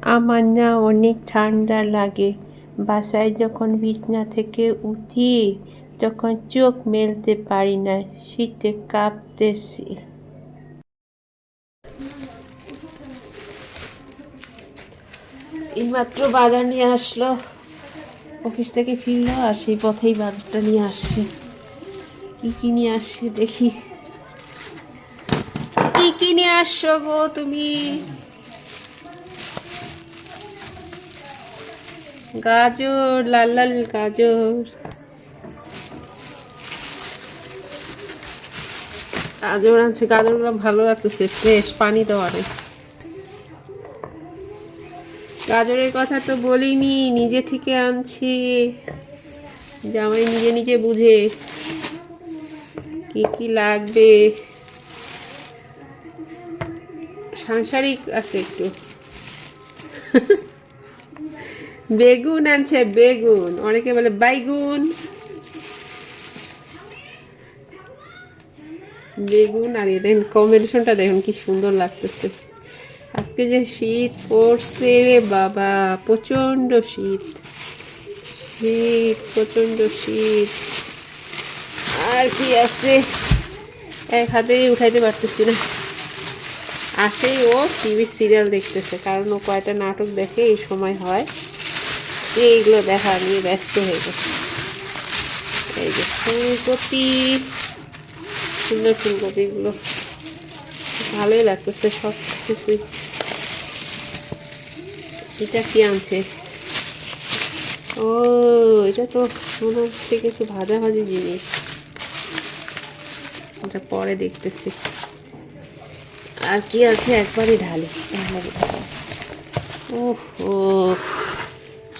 আমার না অনেক ঠান্ডা লাগে। বাসায় যখন বিছনা থেকে উঠি তখন চোখ মেলতে পারি না, শীতে কাঁপতেছি। এইমাত্র বাজার নিয়ে আসলো, অফিস থেকে ফিরলো আর সেই পথেই বাজারটা নিয়ে আসছে। কি কি নিয়ে আসছে দেখি। কি কি নিয়ে আসছো গো তুমি? গাজর, লাল লাল গাজর। গাজর আনছে, গাজরগুলো ভালো লাগতেছে, ফ্রেশ, পানি দেওয়া নেই। গাজরের কথা তো বলিনি, নিজে থেকে আনছি। জামাই নিজে নিজে বুঝে কি কি লাগবে। সাংসারিক আছে একটু। বেগুন আনছে, বেগুন, অনেকে বলে বাইগুন। বেগুন আর দেখেন কম্বিনেশনটা, দেখুন কি সুন্দর লাগতেছে। আজকে যে শীত পড়ছে রে বাবা, প্রচন্ড শীত, শীত, প্রচন্ড শীত। আর কি আছে, এক হাতেই উঠাইতে পারতেছি না। আসেই ও টিভি সিরিয়াল দেখতেছে, কারণ ও কয়টা নাটক দেখে, এই সময় হয়, এইগুলো দেখা নিয়ে ব্যস্ত হয়ে গেছে। এই যে ফুলকপি, সুন্দর ফুলকপিগুলো ভালোই লাগতেছে সব কিছুই। এটা কি আনছে? ও, এটা তো মনে হচ্ছে কিছু ভাজাভাজি জিনিস, এটা পরে দেখতেছি। আর কি আছে একবারই ঢালি। ও,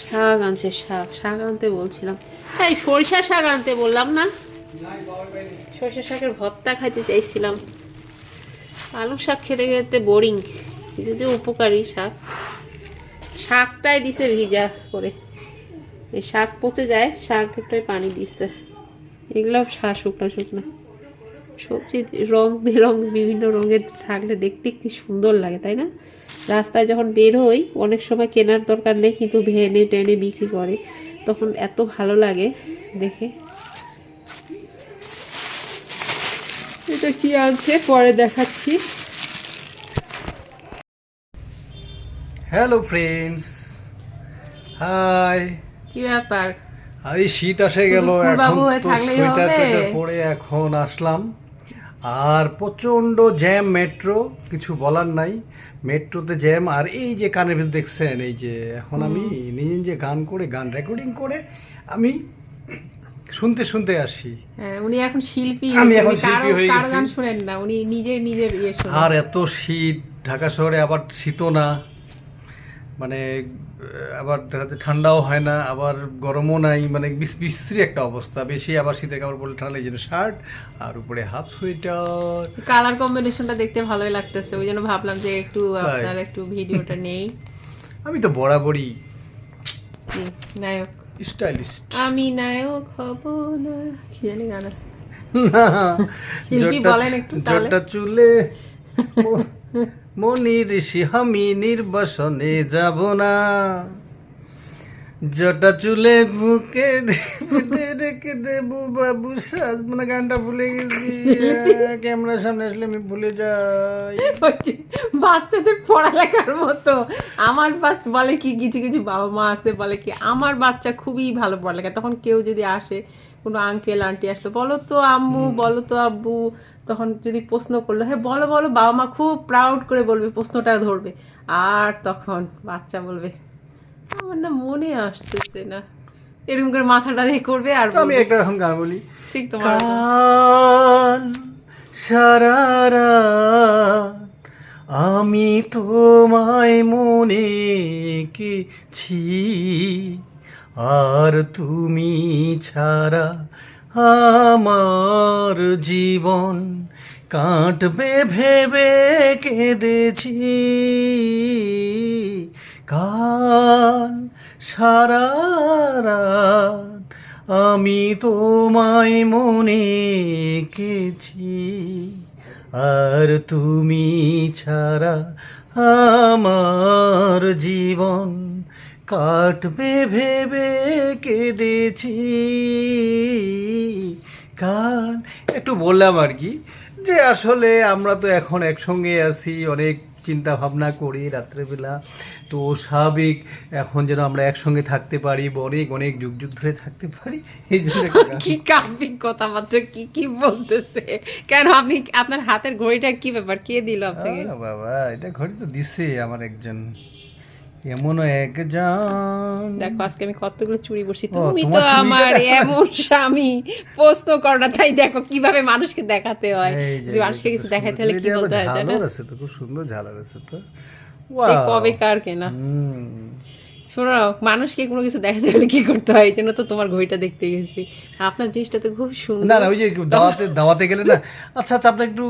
শাক আনছে, শাক, শাক আনতে বলছিলাম। এই সরিষা শাক আনতে বললাম না? সরিষা শাকের ভর্তা খাইতে চাইছিলাম। আলু শাক খেতে খেতে বোরিং, যদিও উপকারী শাক। শাকটাই দিছে ভিজা করে, এই শাক পচে যায়, শাক একটাই পানি দিছে। এগুলো শাক শুকনো শুকনো সবজি, রং বেরং, বিভিন্ন রঙের থাকলে দেখতে কি সুন্দর লাগে, তাই না? রাস্তায় যখন বের হই, অনেক সময় কেনার দরকার নেই, কিন্তু ভেনে টেনে বিক্রি করে, তখন এত ভালো লাগে দেখে। এটা কি আনছে পরে দেখাচ্ছি। Hello friends, hi. কি ব্যাপার? এই শীত এসে গেল, এখন তো সোয়েটার টোয়েটার পরে এখন আসলাম। আর প্রচণ্ড জ্যাম, মেট্রো, কিছু বলার নাই, মেট্রোতে জ্যাম। আর এই যে কানের ভিতরে দেখছেন, এই যে এখন আমি নিজে নিজে গান করে, গান রেকর্ডিং করে আমি শুনতে শুনতে আসি। হ্যাঁ, উনি এখন শিল্পী, আমি এখন শিল্পী হয়ে কারো গেছি। গান শুনেন না, উনি নিজের শোনেন। আর এত শীত, ঢাকা শহরে আবার শীতও না, মানে আবার দেখা যাচ্ছে ঠান্ডাও হয় না, আবার গরমও নাই, মানে বিশ্রী একটা অবস্থা। বেশি আবার শীতের কাপড় পরলে ঠান্ডা, এই জন্য শার্ট আর উপরে হাফ সোয়েটার। কালার কম্বিনেশনটা দেখতে ভালোই লাগতেছে, ওই জন্য ভাবলাম যে একটু আপনার একটু ভিডিওটা নেই। আমি তো বরাবরই কি নায়ক, স্টাইলিস্ট। আমি নায়ক হব না, কি জানি গান আছে। না, শিল্পী বলেন একটু তাহলে। জটা চুলে মনি ঋষি, আমি নির্বাসনে যাব না, জটা চুলে বুকে রেখে দেবো বাবু সাজ। মানে গানটা ভুলে গেছি, ক্যামেরার সামনে আসলে আমি ভুলে যাই। বাচ্চাদের পড়ালেখার মতো আমার বাচ্চা বলে কি, কিছু কিছু বাবা মা আছে বলে কি, আমার বাচ্চা খুবই ভালো পড়ালেখা। তখন কেউ যদি আসে, কোনো আঙ্কেল আন্টি আসলো, বলো তো আম্মু, বলো তো আব্বু, তখন যদি প্রশ্ন করলো, হ্যাঁ বলো বলো, বাবা মা খুব প্রাউড করে বলবে, প্রশ্নটা ধরবে। আর তখন বাচ্চা বলবে আমার না মনে আসতেছে না, এরকম করে মাথাটা দিয়ে করবে। আর আমি একটা এখন গান বলি, ঠিক তোমার কাল সারা রাত আমি তোমায় মনে কেছি, আর তুমি ছাড়া আমার জীবন কাটবে ভেবে কেঁদেছি। কাল সারা রাত আমি তোমায় মনে কেছি, আর তুমি ছাড়া আমার জীবন কাটবে ভেবে কেঁদেছি। কাল একটু বললাম আর কি, যে আসলে আমরা তো এখন একসঙ্গে আছি, অনেক চিন্তা ভাবনা করি রাত্রেবেলা, তো স্বাভাবিক এখন যেন আমরা একসঙ্গে থাকতে পারি, বা অনেক অনেক যুগ যুগ ধরে থাকতে পারি, এই জন্য একটা গান। কি কাব্যিক কথাবার্তা কি কি বলতেছে? কেন আপনি আপনার হাতের ঘড়িটা কি ব্যাপার, কে দিল আপনাকে? বাবা, এটা ঘড়ি তো দিছে আমার একজন, এমনও একজন। দেখো আজকে আমি কতগুলো চুড়ি বসি, ও, তুমি তো তোমার চুড়িটা আমার দেখা এমন স্বামী, প্রশ্ন করো না। তাই দেখো কিভাবে মানুষকে দেখাতে হয়, এই যে যে মানুষকে কিছু দেখাতে হলে কি এটা আবার বলতে হয়, তাই না? ঝালর আছে তো, খুব সুন্দর ঝালর আছে তো। সেই Wow! কবে কার কেনা। হুম। শোনো, মানুষকে কোনো কিছু দেখাতে হলে কি করতে হয়, এই জন্য তো তোমার ঘড়িটা দেখতে গেছি। আপনার জিনিসটা তো খুব না সুন্দর। না, ওই যে দাওয়াতে গেলে না, আচ্ছা আচ্ছা, আপনি একটু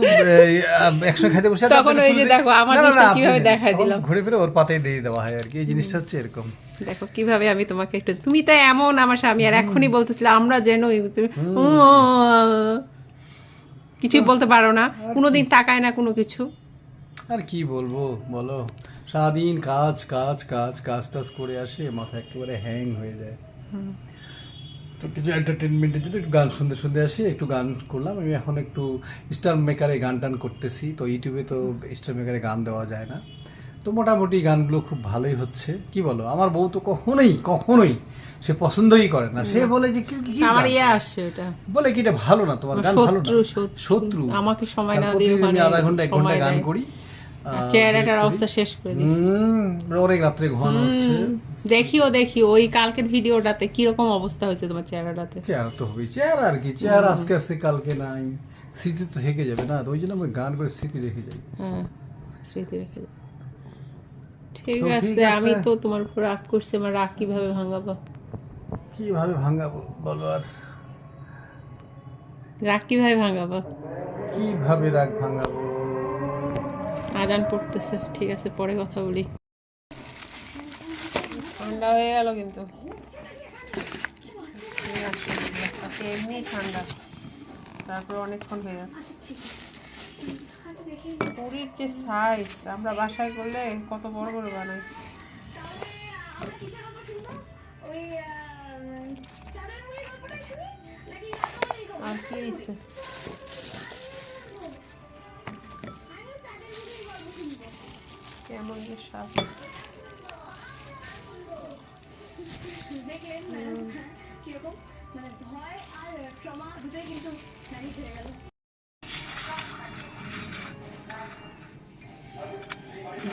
একসঙ্গে খাইতে বসে আছেন, তখন আপনি ওই একটু যে তুলে দেখো আমার না না না, জিনিসটা আপনি কিভাবে নেন। দেখাই তখন দিলাম। ঘুরে ফিরে ওর পাতেই দিয়ে দেওয়া হয় আর কি, এই জিনিসটা হচ্ছে এরকম। দেখো কিভাবে আমি তোমাকে একটু, তুমি তো এমন আমার স্বামী, আর এখনই বলতেছিলে আমরা যেন কিছুই বলতে পারো না, কোনোদিন তাকায় না কোনো কিছু। আর কি বলবো বলো, সারাদিন কাজ কাজ কাজ কাজ টাজ করে আসে, মাথা একেবারে হ্যাং হয়ে যায়। তো কিছু এন্টারটেনমেন্টের জন্য একটু গান শুনতে শুনতে আসি, একটু গান করলাম। আমি এখন একটু স্টার মেকারে গান টান করতেছি, তো ইউটিউবে তো স্টার মেকারে গান দেওয়া যায় না, তো মোটামুটি গানগুলো খুব ভালোই হচ্ছে। কি বলো, আমার বউ তো কখনোই কখনোই সে পছন্দই করে না, সে বলে যে কি কি আমার গান? ইয়ে আসছে ওটা, বলে কি এটা ভালো না, তোমার গান ভালো না, শত্রু শত্রু শত্রু। আমাকে সময় আর না দিয়ে প্রতিদিন আমি ওখানে আধা ঘন্টা 1 ঘন্টা সময় গান দেয়। করি, আর চেহারাটার করি। অবস্থা শেষ করে দিয়েছে। অনেক রাত্রে ঘুমানো হচ্ছে। দেখি ওই কালকের ভিডিওটাতে কিরকম অবস্থা হয়েছে তোমার চেহারাটাতে। চেহারা তো হবেই, চেহারা আর কি, চেহারা আজকে আসছে কালকে নাই, স্মৃতি তো থেকে যাবে না, তো ওই জন্য আমি গান করে স্মৃতি রেখে যাই। হ্যাঁ, স্মৃতি রেখে দাও। ঠিক তো ঠিক আছে, আমি আছে। তো তোমার উপর রাগ করছি, আমার রাগ কিভাবে ভাঙাবো? কিভাবে ভাঙাবো বলো, আর রাগ কিভাবে ভাঙাবো? কিভাবে রাগ ভাঙাবো? আজান পড়তেছে, ঠিক আছে পরে কথা বলি। ঠান্ডা হয়ে গেল কিন্তু, আজকে এমনি ঠান্ডা, তারপর অনেকক্ষণ হয়ে যাচ্ছে। পুরীর যে সাইজ, আমরা বাসায় করলে কত বড় বড় বানাই। আর কি হয়েছে? কেমন যে স্বাদ।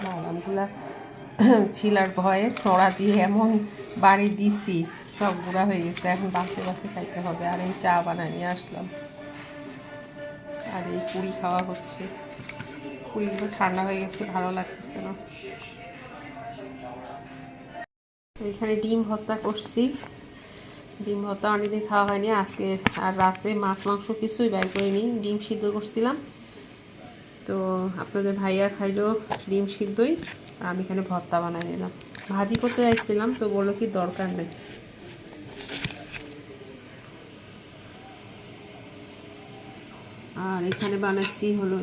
বাদামগুলা ছিলার ভয়ে ছড়া দিয়ে এমন বাড়ি দিছি, সব গুঁড়া হয়ে গেছে, এখন বাসে বাসে খাইতে হবে। আর এই চা বানায় নিয়ে আসলাম, আর এই পুরি খাওয়া হচ্ছে। পুরিগুলো ঠান্ডা হয়ে গেছে, ভালো লাগতেছে না। এখানে ডিম ভর্তা করছি, ডিম ভর্তা অনেকদিন খাওয়া হয়নি আজকে। আর রাত্রে মাছ মাংস কিছুই বের করিনি, ডিম সিদ্ধ করছিলাম। তো আপনাদের ভাইয়া খাইলো ডিম সিদ্ধই, আর আমি এখানে ভর্তা বানাই নিলাম। ভাজি করতে যাচ্ছিলাম তো বললো কি দরকার নেই। আর এখানে বানাইছি হলো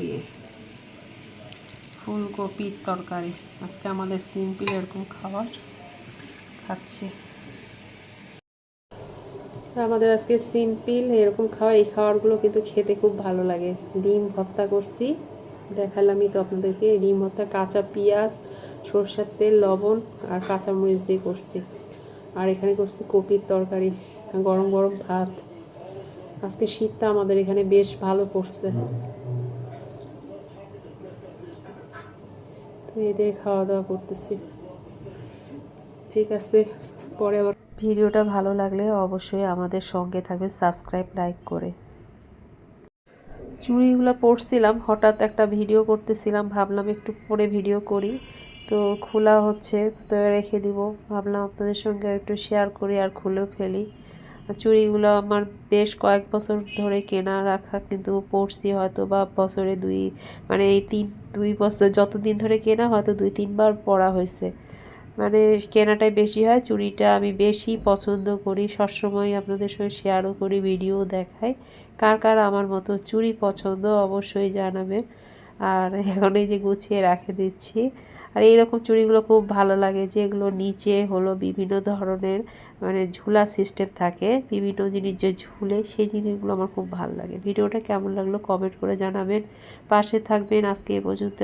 ফুলকপির তরকারি। আজকে আমাদের সিম্পল এরকম খাবার খাচ্ছি। আমাদের আজকে সিম্পল এরকম খাবার, এই খাবারগুলো কিন্তু খেতে খুব ভালো লাগে। ডিম ভর্তা করছি, দেখালামই তো আপনাদেরকে। ডিম ভর্তা কাঁচা পেঁয়াজ, সরষের তেল, লবণ আর কাঁচামরিচ দিয়ে করছি। আর এখানে করছি কপির তরকারি, গরম গরম ভাত। আজকে শীতটা আমাদের এখানে বেশ ভালো পড়ছে, তো এই দিয়ে খাওয়া দাওয়া করতেছি। ঠিক আছে, পরে আবার। ভিডিওটা ভালো লাগলে অবশ্যই আমাদের সঙ্গে থাকবে, সাবস্ক্রাইব লাইক করে। চুড়িগুলো পরছিলাম, হঠাৎ একটা ভিডিও করতেছিলাম, ভাবলাম একটু পরে ভিডিও করি, তো খোলা হচ্ছে তো রেখে দিব, ভাবলাম আপনাদের সঙ্গে একটু শেয়ার করি আর খুলেও ফেলি। চুড়িগুলো আমার বেশ কয়েক বছর ধরে কেনা রাখা, কিন্তু পরছি হয়তো বা বছরে মানে এই 2 বছর যতদিন ধরে কেনা, হয়তো 2-3 বার পরা হয়েছে। মানে কেনাটাই বেশি হয়, চুড়িটা আমি বেশি পছন্দ করি, সবসময় আপনাদের সঙ্গে শেয়ারও করি, ভিডিও দেখাই। কার কার আমার মতো চুড়ি পছন্দ অবশ্যই জানাবেন। আর এখন এই যে গুছিয়ে রেখে দিচ্ছি, আর এইরকম চুড়িগুলো খুব ভালো লাগে, যেগুলো নিচে হলো বিভিন্ন ধরনের মানে ঝুলা সিস্টেম থাকে, বিভিন্ন জিনিস যে ঝুলে, সেই জিনিসগুলো আমার খুব ভালো লাগে। ভিডিওটা কেমন লাগলো কমেন্ট করে জানাবেন, পাশে থাকবেন। আজকে এ পর্যন্ত।